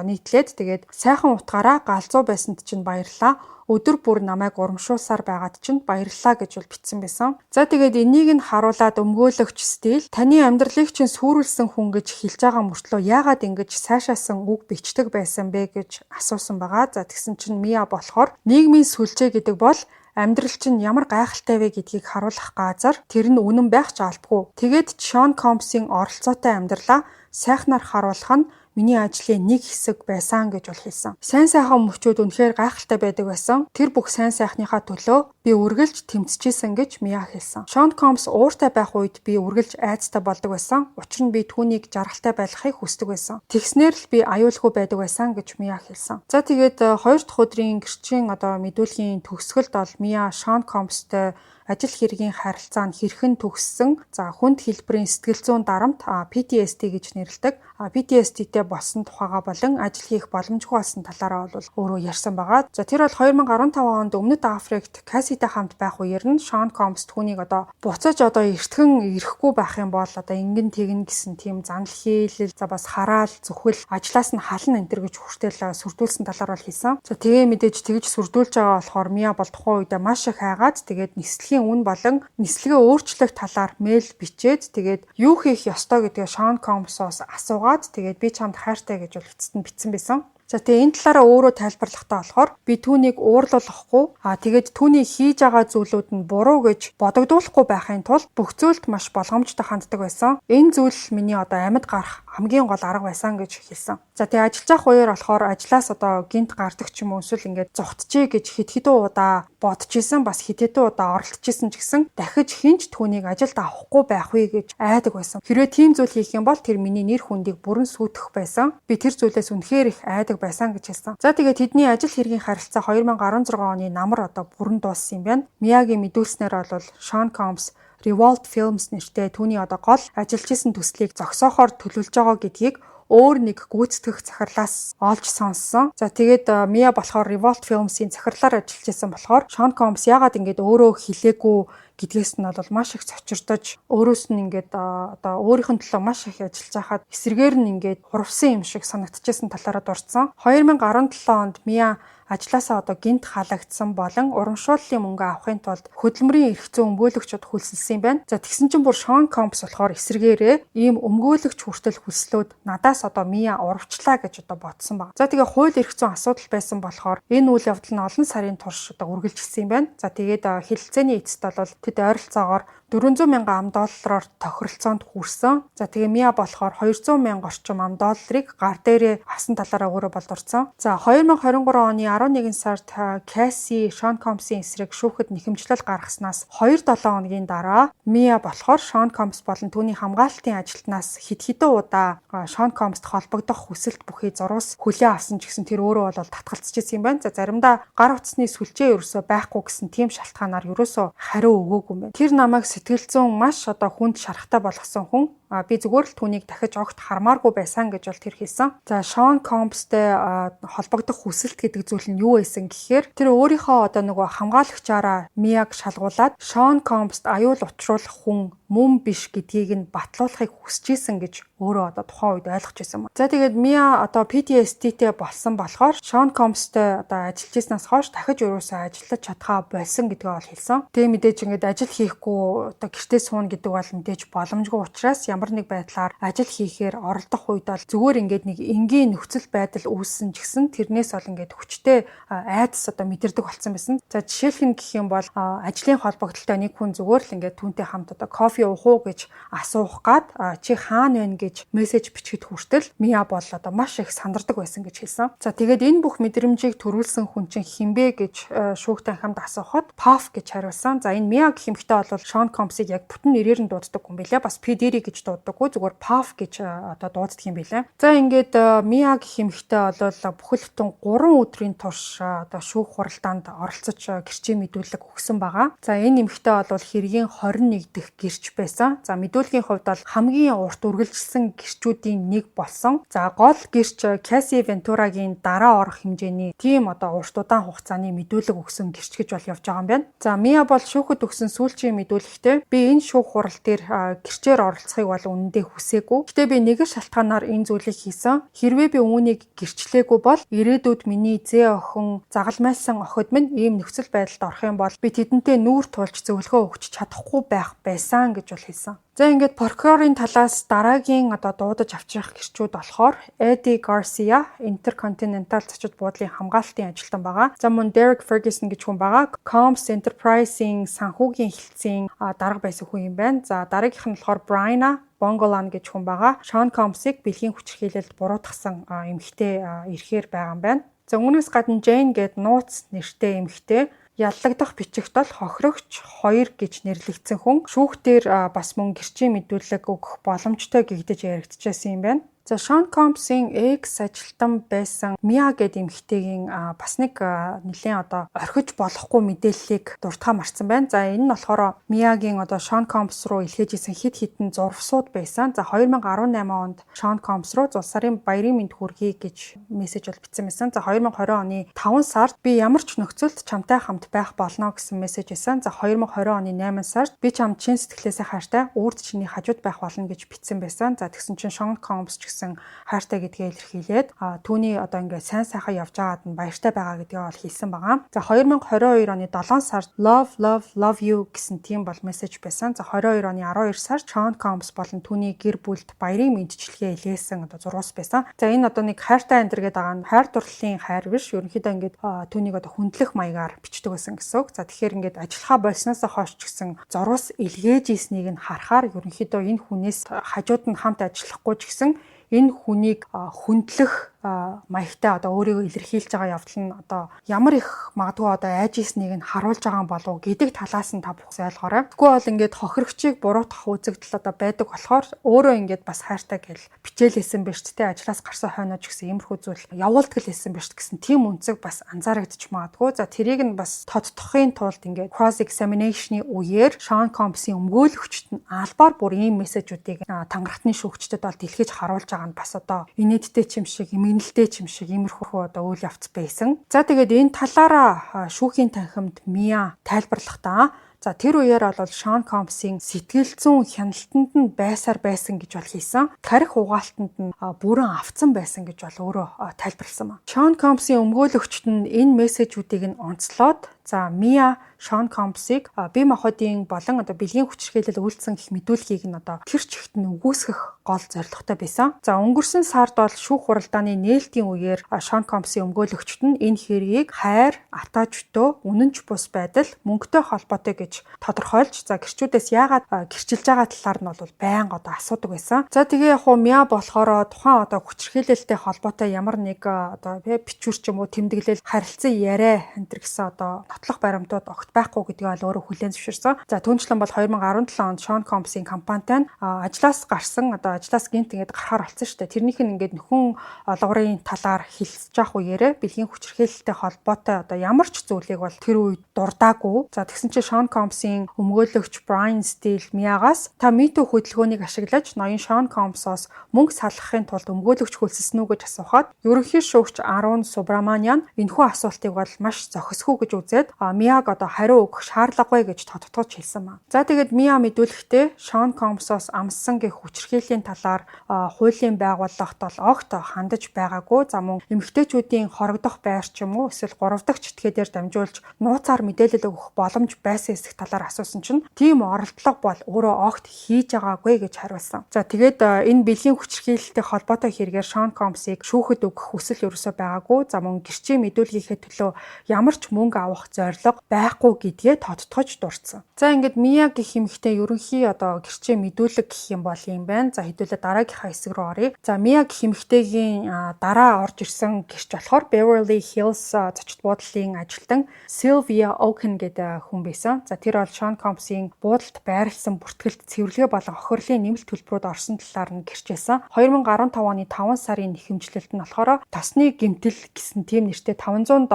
нийтлээд тэгээд сайхан утгаараа галзуу байсанд чинь баярлалаа. Өдөр бүр намайг урамшуулсаар байгаад чинь баярлалаа гэж бол бичсэн байсан. За тэгээд энийг нь харуулад өмгөөлөгч Steele таны амьдралыг чинь сүрүүлсэн хүн гэж хэлж байгаа мөртлөө яагаад ингэж сайшаасан үг бичдэг байсан бэ гэж асуусан байгаа. За тэгсэн чинь Mia болохоор нийгмийн сүлжээ гэдэг бол амьдрал чинь ямар гайхалтай вэ гэдгийг харуулах газар тэр нь үнэн байх ч албагүй. Тэгээд Sean Combs-ийн оролцоотой амьдралаа сайхнаар харуулах нь миний ажлын нэг хэсэг байсан гэж бол хэлсэн. Сайн сайхан мөчүүд үнэхээр гайхалтай байдаг байсан. Тэр бүх сайн сайхныхаа төлөө би үргэлж тэмцэжсэн гэж Mia хэлсэн. Sean Combs ууртай байх үед би үргэлж айцтай болдог байсан. Учир нь би түүнийг жаргалтай байлгахыг хүсдэг байсан. Тэгснээр л би аюулгүй байдаг байсан гэж Mia хэлсэн. За тэгээд 2 дахь өдрийн гэрчийн мэдүүлгийн төгсгөлд бол Mia Sean Combs-тэй ажил хэргийн харилцаа нь хэрхэн төгссөн, за хүнд хэлбэрийн сэтгэл зүйн дарамт PTSD гэж нэрлэдэг. PTSD-тэй болсон тухайга болон ажил хийх боломжгүй болсон талаараа бол өөрөө ярьсан байгаа. За тэр бол 2015 онд Өмнөд Африкт Касситэй хамт байх үеэр нь Шон Комс түүнийг буцаж эртхэн ирэхгүй байх юм бол ингэн тэгнэ гэсэн тийм занал хийлэл, за бас хараал зүхэл, ажлаас нь хална энтер гэж хүртэл сүрдүүлсэн талаар бол хийсэн. За тэгээ мэдээж тэгж сүрдүүлж байгаа болохоор Мия бол тухайн үедээ маш их хайгаад тэгээд нислэгийн үн болон нислэгээ өөрчлөх талаар мэйл бичээд тэгээд юу хийх ёстой гэдгээ Шон Комсоос асуугаад тэгээд би чамд хайртай гэж бол эцэст нь бичсэн байсан. За тэгээ энэ талаараа өөрөө тайлбарлахдаа болохоор би түүнийг уурлуулахгүй тэгээд түүний хийж байгаа зүйлүүд нь буруу гэж бодогдуулахгүй байхын тулд бүх зүйлд маш болгоомжтой ханддаг байсан. Энэ зүйл миний амьд гарах хамгийн гол арга байсан гэж хэлсэн. За тэгээ ажиллаж явах үеэр болохоор ажлаас гинт гардаг ч юм уу эсвэл ингээд зугтжээ гэж хэд удаа бодож исэн, бас хэд удаа оролдож исэн ч гэсэн дахиж хинч түүнийг ажилд авахгүй байх вэ гэж айдаг байсан. Хэрвээ тийм зүйл хийх юм бол тэр миний нэр хүндийг бүрэн сүйтгэх байсан. Би тэр зүйлээс үнэхээр их айдаг байсан гэж хэлсэн. За тэгээд тэдний ажил хэргийн харилцаа 2016 оны намар бүрэн дууссан юм байна. Миягийн мэдүүлснээр бол Шон Комс Revolt Films нэртэй түүний гол ажиллаж исэн төслийг зогсоохоор төлөвлөж байгаа гэдгийг өөр нэг гүйцэтгэх захирлаас олж сонссон. За тэгээд Мия болохоор Revolt Films-ийн захирлаар ажиллаж исэн болохоор Шон Комс яагаад ингэж өөрөө хэлээгүй гэдгээс нь бол маш их цочирдож өөрөөс нь ингээд өөрийнх нь төлөө маш их ажиллаж байхад эсрэгээр нь ингээд хурвсан юм шиг санагдчихсан талаараа дурдсан. 2017 онд Мия ажлаасаа гинт халагдсан болон урамшууллын мөнгө авахын тулд хөдөлмөрийн эрх зүйн өмгөөлөгчөд хүлсэлсэн юм байна. За тэгсэн чинь бүр Шон Комс болохоор эсрэгээрээ ийм өмгөөлөгч хүртэл хүслөөд надаас Мия урвчлаа гэж бодсон баг. За тэгээ хууль эрх зүйн асуудал байсан болохоор энэ үйл явдал нь олон сарын турш үргэлжилсэн юм байна. За тэгээд хэлэлцээний эцэст бол тэд ойролцоогоор 400 мянган $400 тохиролцоонд хүрсэн. За тэгээ Мия болохоор 200 мянга орчим $400 гар дээрээ авсан талаараа өөрөө болдурсан. За 2023 оны 11 сард Касси Шон Комсын эсрэг шүүхэд нэхэмжлэл гаргаснаас 2-7 хоногийн дараа Мия болохоор Шон Комс болон түүний хамгаалтын ажилтнаас хэдэн удаа Шон Комст холбогдох хүсэлт бүхий зурвас хүлээн авсан ч гэсэн тэр өөрөө бол татгалзчихсан юм байна. За заримдаа гар утасны сүлжээ ерөөсөө байхгүй гэсэн тийм шалтгаанаар ерөөсөө хариу өгөөгүй юм байна. Тэр намайг сэтгэл зүйн маш хүнд шарахтай болгосон хүн. Би зүгээр л түүнийг дахиж огт хармааргүй байсан гэж бол тэр хэлсэн. За Шон Комстэй холбогдох хүсэлт гэдэг зүйл нь юу байсан гэхээр тэр өөрийнхөө хамгаалагчаараа Мияг шалгуулад Шон Комст аюул учруулах хүн мөн биш гэдгийг нь батлуулахыг хүсэж исэн гэж өөрөө тухайн үед ойлгож байсан. За тэгээд Мия PTSD-тэй болсон болохоор Шон Комстэй ажиллаж ирснээс хойш дахиж өрөөсөө ажиллаж чадхаа болсон гэдгээ бол хэлсэн. Тэгээ мэдээж ингээд ажил хийхгүй гэртээ сууна гэдэг бол мэдээж боломжгүй учраас ямар нэг байдлаар ажил хийхээр оролдох үед бол зүгээр ингээд нэг энгийн нөхцөл байдал үүссэн ч гэсэн тэрнээс бол ингээд хүчтэй айдас мэдэрдэг болсон байсан. За жишээлх нь гэх юм бол ажлын холбогдлолтой нэг хүн зүгээр л ингээд түүнтэй хамт кофе уух уу гэж асуух гад чи хаана байна гэж мессеж бичгэд хүртэл Мия бол маш их сандардаг байсан гэж хэлсэн. За тэгээд энэ бүх мэдрэмжийг төрүүлсэн хүн чинь хинбэ гэж шүүгтэй хамт асуухад Puff гэж хариулсан. За энэ Мия гэх эмэгтэй бол Шон Комсыг яг бүтэн нэрээр нь дууддаг хүн билээ. Бас P Diddy гэж дууддаггүй, зүгээр Puff гэж дууддаг юм билээ. За ингээд Мия гэх эмэгтэй бол бүхэл бүтэн 3 өдрийн турш шүүх хуралдаанд оролцож гэрчийн мэдүүлэг өгсөн байгаа. За энэ эмэгтэй бол хэргийн 21 дахь гэрч байсан. За мэдүүлгийн хувьд бол хамгийн урт үргэлжилсэн гэрчүүдийн нэг болсон. За гол гэрч Касси Вентурагийн дараа орох хэмжээний тийм урт удаан хугацааны мэдүүлэг өгсөн гэрч гэж бол явж байгаа юм байна. За Мия бол шүүхэд өгсөн сүүлчийн мэдүүлэгтээ би энэ шүүх хурал дээр гэрчээр оролцохыг бол үнэндээ хүсээгүй. Гэтэ би нэгэн шалтгаанаар энэ зүйлийг хийсэн. Хэрвээ би үүнийг гэрчлээгүй бол ирээдүйд миний зээ охин, загалмайлсан охид минь ийм нөхцөл байдалд орох юм бол би тэдэнтэй нүүр тулж зөвлөгөө өгч чадахгүй байх байсан гэж бол хэлсэн. За ингээд прокурорын талаас дараагийн дуудаж авчрах гэрчүүд болохоор Eddie Garcia, Intercontinental зочид буудлын хамгаалтын ажилтан байгаа. За мөн Derek Ferguson гэж хүн байгаа. Combs Enterprise-ийн санхүүгийн хэлтсийн дарга байсан хүн юм байна. За дараагийнх нь болохоор Bryna Bongolan гэж хүн байгаа. Шон Комсыг бэлгийн хүчирхийлэлд буруутгасан эмэгтэй ирэхээр байгаа юм байна. За үүнээс гадна Jane гээд нууц нэртэй эмэгтэй яллагдах бичигт бол хохирогч 2 гэж нэрлэгдсэн хүн шүүхтэр бас мөн гэрчийн мэдүүлэг өгөх боломжтой гэгдэж яригдчихсэн юм байна. За Sean Combs-ийн экс ажилтан байсан Mia гэдэг эмэгтэйгийн бас нэг нэлийн одоо орхиж болохгүй мэдээллийг дуртахаа марсан байна. За энэ нь болохоор Mia-гийн одоо Sean Combs руу илгээж исэн хит хитэн зурвсууд байсан. За 2018 онд Sean Combs руу зул сарын баярын мэнд хүргэе гэж мессеж бол бичсэн байсан. За 2020 оны 5 сард би ямар ч нөхцөлд чамтай хамт байх болно гэсэн мессеж исэн. За 2020 оны 8 сард би чамд чин сэтгэлээсээ хайртай үрд чиний хажууд байх болно гэж бичсэн байсан. За тэгсэн чинь Sean Combs ч гэсэн хайртай гэдгээ илэрхийлээд түүний одоо ингээд сайн сайхан явж байгаад нь баяртай байгаа гэдгээ бол хэлсэн байгаа. За 2022 оны 7 сард love you гэсэн тийм бол мессеж байсан. За 22 оны 12 сард Sean Combs болон түүний гэр бүлд баярын мэндчилгээ илгээсэн одоо зурвас байсан. За энэ одоо нэг хайртай амьдр гэдэг байгаа нь хайр дурлалын хайр биш. Ерөнхийдөө ингээд түүнийг одоо хүндлэх маягаар бичдэг байсан гэсэн үг. За тэгэхээр ингээд ажиллахаа болсноос хойш ч гэсэн зурвас илгээж ийснийг нь харахаар ерөнхийдөө энэ хүнээс хажууд нь хамт ажиллахгүй ч гэсэн энэ хүнийг хүндлэх маягтай одоо өөрийгөө илэрхийлж байгаа явдал нь одоо ямар их магадгүй одоо айжснийг нь харуулж байгаа болов гэдэг талаас нь та бүхэн ойлгоорой. Тэгвэл бол ингээд хохирогчийг буруутгах үзэгдэл одоо байдаг болохоор өөрөө ингээд бас хайртай гэл бичээлсэн биш ч тэ ажлаас гарсан хойноо ч гэсэн иймэрхүү зүйл явуулдаг л хэлсэн биш гэсэн тийм үнцэг бас анзаарэгдэж магадгүй. За тэрийг нь бас тодтохын тулд ингээд cross examination-ы үеэр Sean Combs-ийн өмгөөлөгчд нь албаар бүр ийм мессежүүдийг тангарахтны шүүгчдэд бол дэлхийж харуулж байгаа нь бас одоо инээдтэй ч юм шиг нэлтэй ч юм шиг иймэрхүү одоо үйл явц байсан. За тэгээд энэ талаараа шүүхийн танхимд Mia тайлбарлахдаа за тэр үеэр бол Sean Combs-ийн сэтгэл зүйн хяналтанд нь байсан гэж бол хийсэн. Тарих угаалтанд нь бүрэн автсан байсан гэж бол өөрөө тайлбарласан ба. Sean Combs-ийн өмгөөлөгчд нь энэ мессежүүдийг нь онцлоод за Mia Sean Combs-ыг бие махбодын болон одоо бэлгийн хүчирхийлэл үйлдсэн гэх мэдүүлгийг нь одоо тэр чигт нь үгүйсгэх гол зорилготой байсан. За өнгөрсөн сард бол шүүх хуралдааны нээлтийн үеэр Sean Combs-ийн өмгөөлөгчд нь энэ хэргийг хайр, атаачтөө, үнэнч бус байдал, мөнгөтэй холбоотой гэж тодорхойлж за гэрчүүдээс яагаад гэрчилж байгаа талаар нь бол байнга одоо асуудаг байсан. За тэгээ яг Mia болохоор тухайн одоо хүчирхийлэлтэй холбоотой ямар нэг одоо бичвэр ч юм уу тэмдэглэл харилцан яриа энэ гэсэн одоо нотлох баримтууд огт байхгүй гэдгийг бол өөрөө хүлээн зөвшөөрсөн. За түүнчлэн бол 2017 онд Sean Combs-ийн компанитай ажлаас гарсан одоо ажлаас гинт ингээд гарахаар болсон шүү дээ. Тэрнийх нь ингээд нөхөн олгорын талаар хэлсэж явах үеэрээ бэлгийн хүчирхийлэлтэй холбоотой одоо ямар ч зүйлийг бол тэр үед дурдаагүй. За тэгсэн чинь Sean Combs-ийн өмгөөлөгч Brian Steele Mia-гаас та MeToo хөдөлгөөнийг ашиглаж ноён Sean Combs-оос мөнгө салгахын тулд өмгөөлөгч хөлсөсөн үү гэж асуухад ерөнхий шүүгч Arun Subramanian энэхүү асуултыг бол маш зохисгүй гэж үзээд Mia-г одоо хариу өгөх шаардлагагүй гэж тодтогч хэлсэн ба. За тэгээд Mia мэдүүлэхдээ Sean Combs-оос амссан гэх хүчирхийллийн талаар хуулийн байгууллагт бол огт хандаж байгаагүй. За мөн эмэгтэйчүүдийн хорогдох байр ч юм уу эсвэл 3 дахь читгээр дамжуулж нууцаар мэдээлэл өгөх боломж байсан эсэх талаар асуусан чинь тийм оролдлого бол өөрөө огт хийж байгаагүй гэж хариулсан. За тэгээд энэ бэлгийн хүчирхийлэлтэй холбоотой хэрэгээр Sean Combs-ыг шүүхэд өгөх хүсэл ерөөсөө байгаагүй. За мөн гэрчийн мэдүүлгийнхээ төлөө ямар ч мөнгө авах зорилго байхгүй гэдгээ тодтогч дурдсан. За ингээд Mia гэх эмэгтэй ерөнхий одоо гэрчийн мэдүүлэг гэх юм бол юм байна. За хэдүүлээ дараагийнхаа хэсэг рүү оръё. За Mia гэх эмэгтэйгийн дараа орж ирсэн гэрч болохоор Beverly Hills зочид буудлын ажилтан Sylvia Oaken гэдэг хүн байсан. За тэр бол Sean Combs-ийн буудалд байрласан бүртгэлд цэвэрлэгээ болон охирлын нэмэлт төлбөрүүд орсон талаар нь гэрчээсэн. 2015 оны 5 сарын нэхэмжлэлт нь болохоор тосны гэмтэл гэсэн тийм нэртэй $500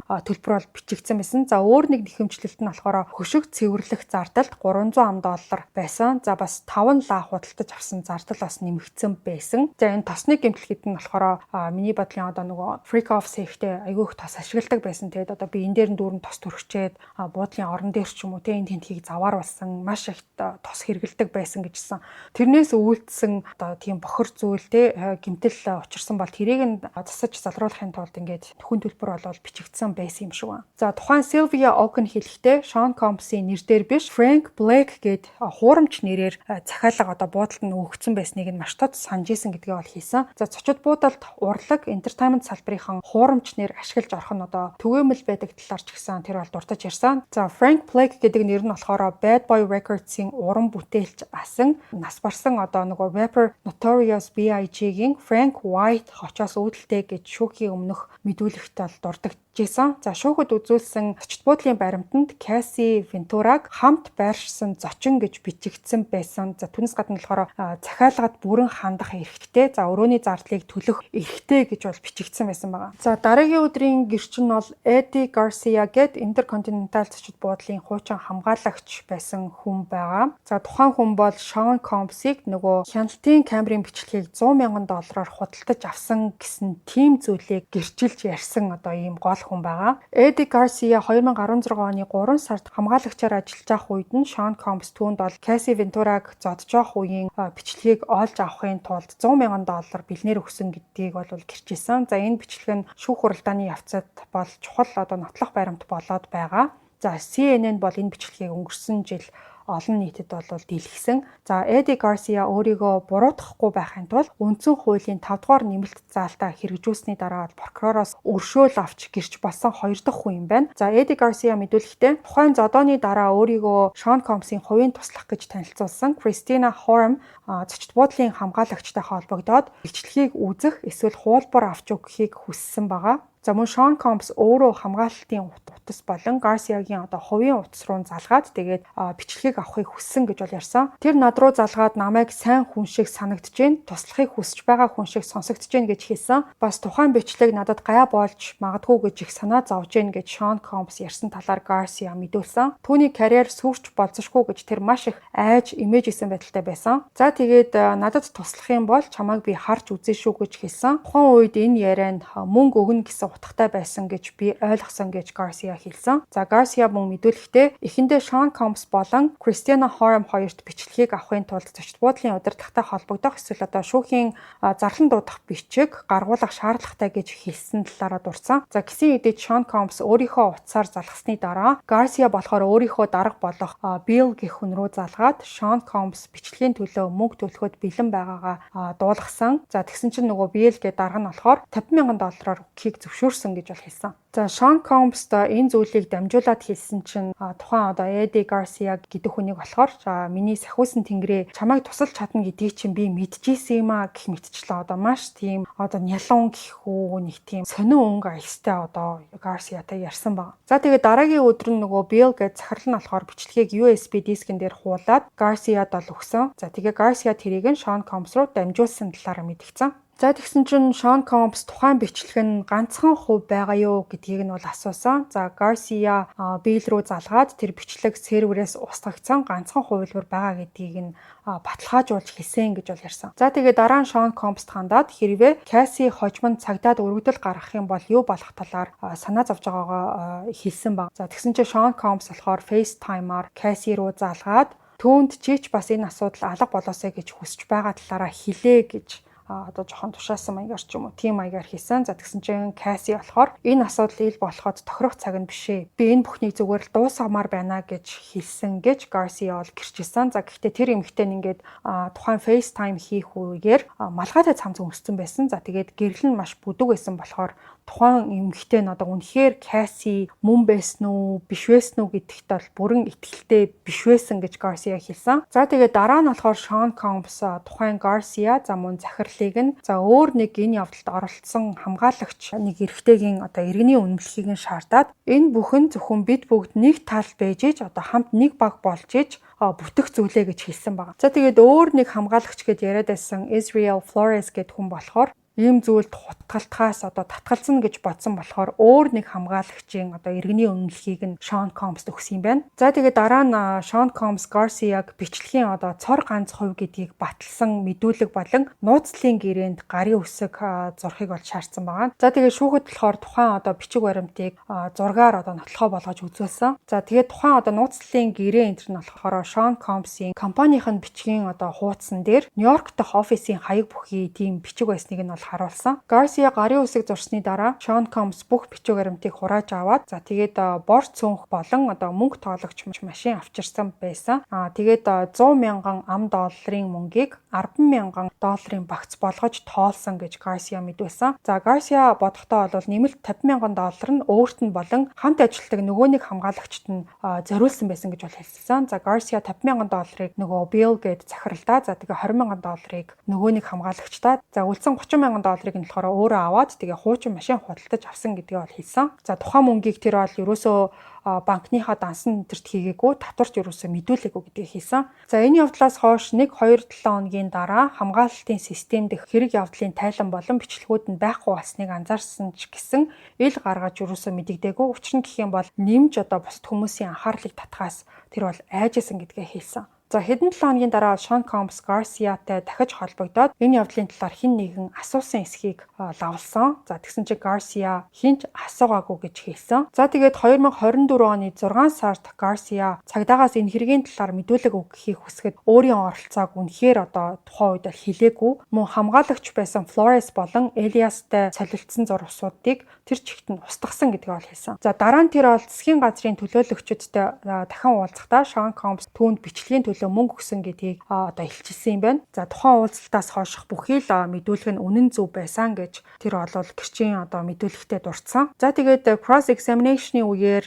төлбөр бол бичигдсэн байсан. За өөр нэг нэхэмжлэлт нь болохоор хөшиг цэвэрлэх зардалд $300 байсан. За бас 5 лаа худалдаж авсан зардал бас нэмэгдсэн байсан. За энэ тосны гэмтэл гэдэг нь болохоор миний бодлын одоо нөгөө freak off safety айгүйх тос ашигладаг байсан. Тэгээд одоо би энэ дээр нь дүүрэн тос төрчээд буудлын орон дээр ч юм уу энэ тентхийг заваар болсон маш их тос хэрэгэлдэг байсан гэжсэн. Тэрнээс үүлдсэн одоо тийм бохор зүйл гэмтэл учирсан бол тэрийг нь засаж залруулахын тулд ингээд хүн төлбөр болол бичигдсэн байсан юм шиг байна. За тухайн Sylvia Oaken хэлэхдээ Sean Combs-ийн нэр дээр биш Frank Blake гээд хуурамч нэрээр захиалга одоо буудалд нь өгсөн байсныг нь маш тод санаж исэн гэдгээ бол хийсэн. За зочид буудалд урлаг entertainment салбарын хуурамч нэр ашиглаж орох нь одоо түгээмэл байдаг талаар ч гэсэн тэр бол дуртаж ярьсан. За Frank Blake гэдэг нэр нь болохоор Bad Boy Records-ийн уран бүтээлч асан нас барсан одоо нөгөө rapper Notorious B.I.G-гийн Frank White хочоос үүдэлтэй гэж шүүхийн өмнөх мэдүүлэгт бол дурдж иржсэн. За шүүхэд үзүүлсэн зочид буудлын баримтанд Cassie Venturag хамт байршсан зочин гэж бичигдсэн байсан. За түүнээс гадна болохоор захиалгад бүрэн хандах эрхтэй. За өрөөний зардлыг төлөх эрхтэй гэж бол бичигдсэн байсан байгаа. За дараагийн өдрийн гэрчин нь бол Eddie Garcia гэд Intercontinental зочид буудлын хуучин хамгаалагч байсан хүн байгаа. За тухайн хүн бол Sean Combs-ыг нөгөө хяналтын камерын бичлэгийг $100,000 худалдаж авсан гэсэн тийм зүйлийг гэрчилж ярьсан одоо ийм гол хүн байгаа. Eddie Garcia 2016 оны 3 сард хамгаалагчаар ажиллаж байх үед нь Sean Combs түүнд бол Cassie Venturag зодж байх үеийн бичлэгийг олж авахын тулд $100,000 бэлнээр өгсөн гэдгийг бол гэрчилсэн. За энэ бичлэг нь шүүх хуралдааны явцад бол чухал одоо нотлох баримт болоод байгаа. За CNN бол энэ бичлэгийг өнгөрсөн жил олон нийтэд бол дэлгэсэн. За Eddie Garcia өөрийгөө буруутгахгүй байхын тулд үндсэн хуулийн 5 дугаар нэмэлт заалтаа хэрэгжүүлсэний дараа прокуророос өршөөл авч гэрч болсон 2 дахь хүн юм байна. За Eddie Garcia мэдүүлэхдээ тухайн зодооны дараа өөрийгөө Sean Combs-ийн хувийн туслах гэж танилцуулсан Christina Horan зочид буудлын хамгаалагчтай холбогдоод бичлэгийг үзэх эсвэл хуулбар авч өгөхийг хүссэн байгаа. За мөн Sean Combs өөрөө хамгаалалтын утас болон Garcia-гийн одоо хувийн утас руу залгаад тэгээд бичлэгийг авахыг хүссэн гэж бол ярьсан. Тэр над руу залгаад намайг сайн хүн шиг санагдж байна. Туслахыг хүсэж байгаа хүн шиг сонсогдож байна гэж хэлсэн. Бас тухайн бичлэг надад гай болж магадгүй гэж их санаа зовж байна гэж Sean Combs ярьсан талаар Garcia мэдүүлсэн. Түүний карьер сүрч болзошгүй гэж тэр маш их айж имэжсэн байдалтай байсан. За тэгээд надад туслах юм бол чамайг би харж үзье шүү гэж хэлсэн. Тухайн үед энэ ярианд мөнгө өгнө гэсэн утгатай байсан гэж би ойлгосон гэж Garcia хэлсэн. За Garcia мөн мэдүүлэхдээ эхэндээ Sean Combs болон Christina Horan хоёрт бичлэгийг авахын тулд зочид буудлын удирдлагатай холбогдох эсвэл одоо шүүхийн зарлан дуудах бичиг гаргуулах шаардлагатай гэж хэлсэн талаараа дурдсан. За гисэн хэдий Sean Combs өөрийнхөө утсаар залгасны дараа Garcia болохоор өөрийнхөө дарга болох Bill гэх хүн рүү залгаад Sean Combs бичлэгийн төлөө мөнгө төлөхөд бэлэн байгаагаа дуулгасан. За тэгсэн чинь нөгөө Bill гэ дарга нь болохоор $50,000 өгөхийг зөвшөөрсөн гэж бол хэлсэн. За Sean Combs энэ зүйлийг дамжуулаад хэлсэн чинь тухайн одоо Eddie Garcia гэдэг хүнийг болохоор миний сахиусан тэнгэрээ чамайг тусалж чадна гэдгийг чинь би мэдчихсэн юм а гэх мэтчлээ. Одоо маш тийм одоо нялуун гэхүү нэг тийм сонин өнгө аястай одоо Garcia-тай ярьсан баг. За тэгээд дараагийн өдөр нь нөгөө Bill гэж захирал нь болохоор бичлэгийг USB дискэн дээр хуулаад Garcia-д л өгсөн. За тэгээ Garcia тэрийг нь Sean Combs руу дамжуулсан талаараа мэдгдсэн. За тэгсэн чинь Sean Combs тухайн бичлэг нь ганцхан хувь байгаа юу гэдгийг нь бол асуусан. За Garcia Bill руу залгаад тэр бичлэг серверээс устгагдсан ганцхан хувилбар байгаа гэдгийг нь баталгаажуулж хэлсэн гэж бол ярьсан. За тэгээ дараа нь Sean Combs хандаад хэрвээ Cassie хожимд цагдаад өргөдөл гаргах юм бол юу болох талаар санаа зовж байгаагаа хэлсэн баг. За тэгсэн чинь Sean Combs болохоор FaceTime-аар Cassie руу залгаад түүнд чийч бас энэ асуудал алга болоосэй гэж хүсэж байгаа талаараа хэлээ гэж одоо жоохон тушаасан маягаар ч юм уу тийм маягаар хийсэн. За тэгсэн чинь Cassie болохоор энэ асуудал ил болоход тохирох цаг нь бишээ. Би энэ бүхнийг зүгээр л дуусгамаар байна гэж хэлсэн гэж Garcia бол гэрчилсэн. За гэхдээ тэр эмэгтэй нь ингээд тухайн FaceTime хийх үеэр малгайтай цамц өмссөн байсан. За тэгээд гэрэл нь маш бүдэг байсан болохоор тухайн эмэгтэй нь одоо үнэхээр Cassie мөн байсан уу биш байсан уу гэдэгт бол бүрэн итгэлтэй биш байсан гэж Garcia хэлсэн. За тэгээд дараа нь болохоор Sean Combs тухайн Garcia за мөн захирлыг нь за өөр нэг энэ явдалд оролцсон хамгаалагч нэг эрэгтэйгийн одоо иргэний үнэмлэхийг нь шаардаад энэ бүхэн зөвхөн бид бүгд нэг тал байж иж одоо хамт нэг баг болж иж бүтэх зүйлээ гэж хэлсэн байна. За тэгээд өөр нэг хамгаалагч гэд яриад байсан Israel Flores гэд хүн болохоор ийм зүйлд хутгалтгаас одоо татгалзна гэж бодсон болохоор өөр нэг хамгаалагчийн одоо иргэний үнэмлэхийг нь Sean Combs өгсөн юм байна. За тэгээд дараа нь Sean Combs Garcia-г бичлэгийн одоо цор ганц хувь гэдгийг баталсан мэдүүлэг болон нууцлалын гэрээнд гарын үсэг зурхыг бол шаардсан байгаа. За тэгээд шүүхэд болохоор тухайн одоо бичиг баримтыг зургаар одоо нотлохоо болгож үзүүлсэн. За тэгээд тухайн одоо нууцлалын гэрээ энэ нь болохоор Sean Combs-ийн компанийн бичгийн одоо хуудсан дээр Нью-Йорк дахь офисын хаяг бүхий тийм бичиг байсныг нь харуулсан. Garcia гарын үсэг зурсны дараа Sean Combs бүх бичиг баримтыг хурааж аваад за тэгээд бор цүнх болон одоо мөнгө тоологч машин авчирсан байсан. Тэгээд $100,000 мөнгийг $10,000 багц болгож тоолсон гэж Garcia мэдүүлсэн. За Garcia бодохдоо бол нэмэлт $50,000 нь өөрт нь болон хамт ажилладаг нөгөө нэг хамгаалагчт нь зориулсан байсан гэж бол хэлсэн. За Garcia $50,000 нөгөө Bill гээд захиралдаа за тэгээ $20,000 нөгөө нэг хамгаалагчдаа за үлдсэн $30,000 $20,000 нь болохоор өөрөө аваад тэгээ хуучин машин худалдаж авсан гэдгээ бол хэлсэн. За тухайн мөнгийг тэр бол ерөөсөө банкныхаа дансан нэрт хийгээгүй, татварч ерөөсөө мэдүүлээгүй гэдгийг хэлсэн. За энэ явдлаас хойш 1-2-7 хоногийн дараа хамгаалалтын систем дэх хэрэг явдлын тайлан болон бичлэгүүд нь байхгүй болсныг анзаарсан ч гэсэн ил гаргаж ерөөсөө мэдэгдээгүй. Учир нь гэх юм бол нэмж бусад хүмүүсийн анхаарлыг татхаас тэр бол айжсэн гэдгээ хэлсэн. За хэдэн 7 хоногийн дараа Sean Combs Garcia-тай дахиж холбогдоод энэ явдлын талаар хэн нэгэн асуусан эсхийг лавлсан. За тэгсэн чинь Garcia хинч асуугаагүй гэж хэлсэн. За тэгээд 2024 оны 6 сард Garcia цагдаагаас энэ хэргийн талаар мэдүүлэг өгөхийг хүсгэд өөрийн оролцоог үнэхээр тухайн үед л хэлээгүй. Мөн хамгаалагч байсан Flores болон Elias-тай солилцсон зурвсуудыг тэр чигт нь устгасан гэдгийг бол хэлсэн. За дараа нь тэр бол засгийн газрын төлөөлөгчөдтэй дахин уулзахдаа Sean Combs түүнд бичлэгийн мөнгө өгсөн гэдгийг илчилсэн юм байна. За тухайн уулзалтаас хойших бүхий л мэдүүлэг нь үнэн зөв байсан гэж тэр олол гэрчийн мэдүүлэгтээ дурдсан. За тэгээд cross examination-ийн үеэр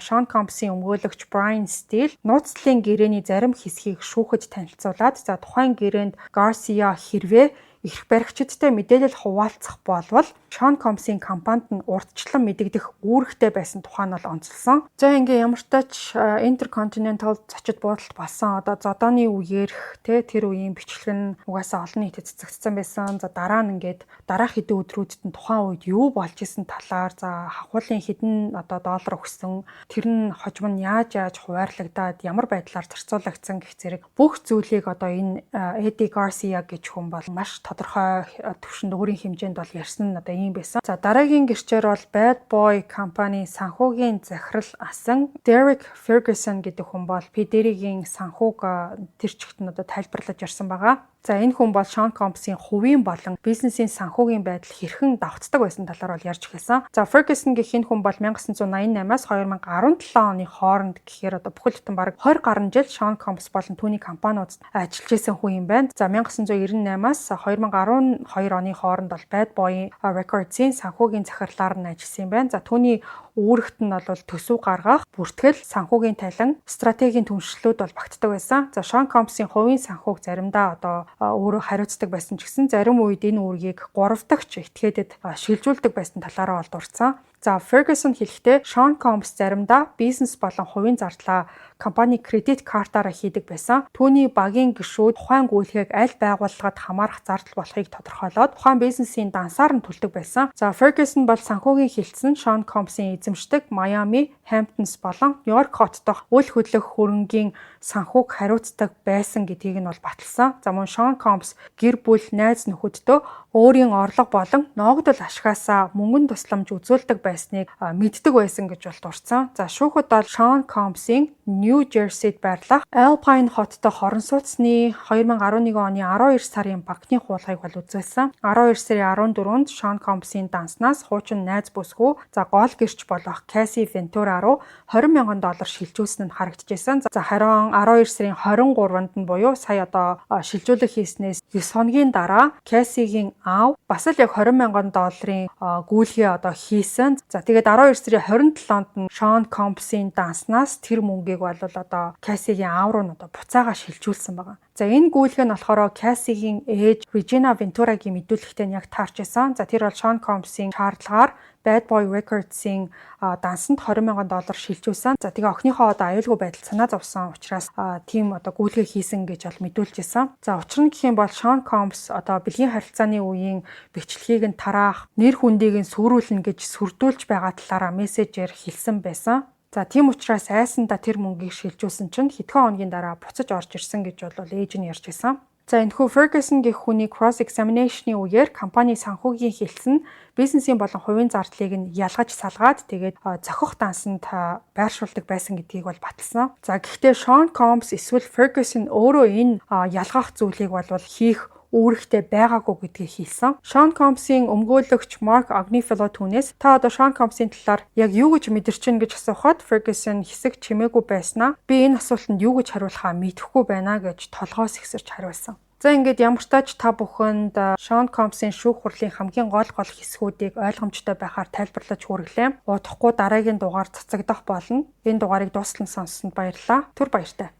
Sean Combs-ийн өмгөөлөгч Brian Steele нууцлалын гэрээний зарим хэсгийг шүүхэд танилцуулаад за тухайн гэрээнд Garcia хэрвээ эрх баригчдтай мэдээлэл хуваалцах болвол Sean Combs-ийн компанид нь урдчлан мэдэгдэх үүрэгтэй байсан тухай нь бол онцлсон. За ингээ ямар ч тач Intercontinental зочид буудалд болсон зодооны үеэрх тэр үеийн бичлэг нь угаасаа олон нийтэд цэцэгдсэн байсан. За дараа нь ингээд дараах хэдэн өдрүүдэд нь тухайн үед юу болж исэн талаар за хахуулын хэдэн доллар өгсөн тэр нь хожим нь яаж хуваарлагдаад ямар байдлаар зарцуулагдсан гэх зэрэг бүх зүйлийг энэ Eddie Garcia гэж хүн бол маш тодорхой төвшөнд өөрийн хэмжээнд бол ярьсан нь ийм байсан. За дараагийн гэрчээр бол Bad Boy компани санхүүгийн захирал асан Derek Ferguson гэдэг хүн бол P-Diddy-гийн санхүүг тэр чигт нь тайлбарлаж ярьсан байгаа. За энэ хүн бол Sean Combs-ийн хувийн болон бизнесийн санхүүгийн байдал хэрхэн давтдаг байсан талаар бол ярьж эхэлсэн. За Ferguson гэх энэ хүн бол 1988-аас 2017 оны хооронд гэхээр бүхэл бүтэн бараг 20 гаруй жил Sean Combs болон түүний компаниудад ажиллаж байсан хүн юм байна. За 1998-аас 2012 оны хооронд бол Bad Boy Records-ийн санхүүгийн захирлаар нь ажилласан юм байна. За түүний үүрэгт нь бол төсөв гаргах, бүртгэл, санхүүгийн талин, стратегийн түншлэлүүд бол багтдаг байсан. За Sean Combs-ийн хувийн санхүүг заримдаа өөрөө хариуцдаг байсан ч гэсэн зарим үед энэ үүргийг 3 дахь этгээдэд шилжүүлдэг байсан талаараа бол дурдсан. За Ferguson хэлэхдээ Sean Combs заримдаа бизнес болон хувийн зардлаа компани кредит картаараа хийдэг байсан. Түүний багийн гишүүд тухайн гүйлгээг аль байгууллагад хамаарах зардал болохыг тодорхойлоод тухайн бизнесийн дансаар нь төлдөг байсан. За Ferguson бол санхүүгийн хилцэн Sean Combs-ийн эзэмшдэг Miami, Hamptons болон Нью-Йорк хот дох үйл хөдлөх хөрөнгийн санхүүг хариуцдаг байсан гэдгийг нь бол баталсан. За мөн Sean Combs гэр бүл, найз нөхөддөө өөрийн орлого болон ногдол ашгаасаа мөнгөн тусламж үзүүлдэг байсныг мэддэг байсан гэж бол дурдсан. За шүүхэд бол Sean Combs-ийн New Jersey-д байрлах Alpine хоттой хорон сууцны 2011 оны 12 сарын банкны хуулгыг бол үзүүлсэн. 12 сарын 14-нд Sean Combs-ийн данснаас хуучин найз бүсгүй за гол гэрч болох Cassie Ventura руу $20,000 шилжүүлсэн нь харагдчихсан. За харин 12 сарын 23-нд нь буюу сая шилжүүлэг хийснээс 9 хоногийн дараа Cassie-гийн аав бас л яг $20,000 гүйлгээ хийсэн. За тэгээд 12 сарын 27-нд нь Sean Combs-ийн данснаас тэр мөнгийг бол Cassie-гийн аав руу буцаага шилжүүлсэн байгаа. За энэ гүйлгээ нь болохоор Cassie-гийн ээж Regina Ventura-гийн мэдүүлэгтэй нь яг таарч байсан. За тэр бол Sean Combs-ийн шаардлагаар Bad Boy Records-ийн дансанд $20,000 шилжүүлсэн. За тэгээ охиныхоо аюулгүй байдал санаа зовсон учраас тийм гүйлгээ хийсэн гэж бол мэдүүлж байсан. За учир нь гэх юм бол Sean Combs бэлгийн харилцааны үеийн бичлэгийг нь тараах, нэр хүндийг нь сүрүүлнэ гэж сүрдүүлж байгаа талаараа мессежээр хэлсэн байсан. За тийм учраас айсандаа тэр мөнгийг шилжүүлсэн чинь хэдхэн хоногийн дараа буцаж орж ирсэн гэж бол ээж нь ярьж байсан. За энэхүү Ferguson гэх хүний cross examination-ийн үеэр компани санхүүгийн хэлсэн бизнесийн болон хувийн зардлыг нь ялгаж салгаад тэгээд зохих дансанд байршуулдаг байсан гэдгийг бол баталсан. За гэхдээ Sean Combs эсвэл Ferguson өөрөө энэ ялгах зүйлийг бол хийх үүрэгтэй байгаагүй гэдгийг хэлсэн. Sean Combs-ийн өмгөөлөгч Mark Agnifilo түүнээс та Sean Combs-ийн талаар яг юу гэж мэдэрч байна гэж асуухад Ferguson хэсэг чимээгүй байснаа би энэ асуултанд юу гэж хариулахаа мэдэхгүй байна гэж толгоос ихсэрч хариулсан. За ингээд ямар ч тач та бүхэнд Sean Combs-ийн шүүх хурлын хамгийн гол хэсгүүдийг ойлгомжтой байхаар тайлбарлаж хүргэлээ. Удахгүй дараагийн дугаар цацагдах болно. Энэ дугаарыг дуустал нь сонссонд баярлалаа. Түр баяртай.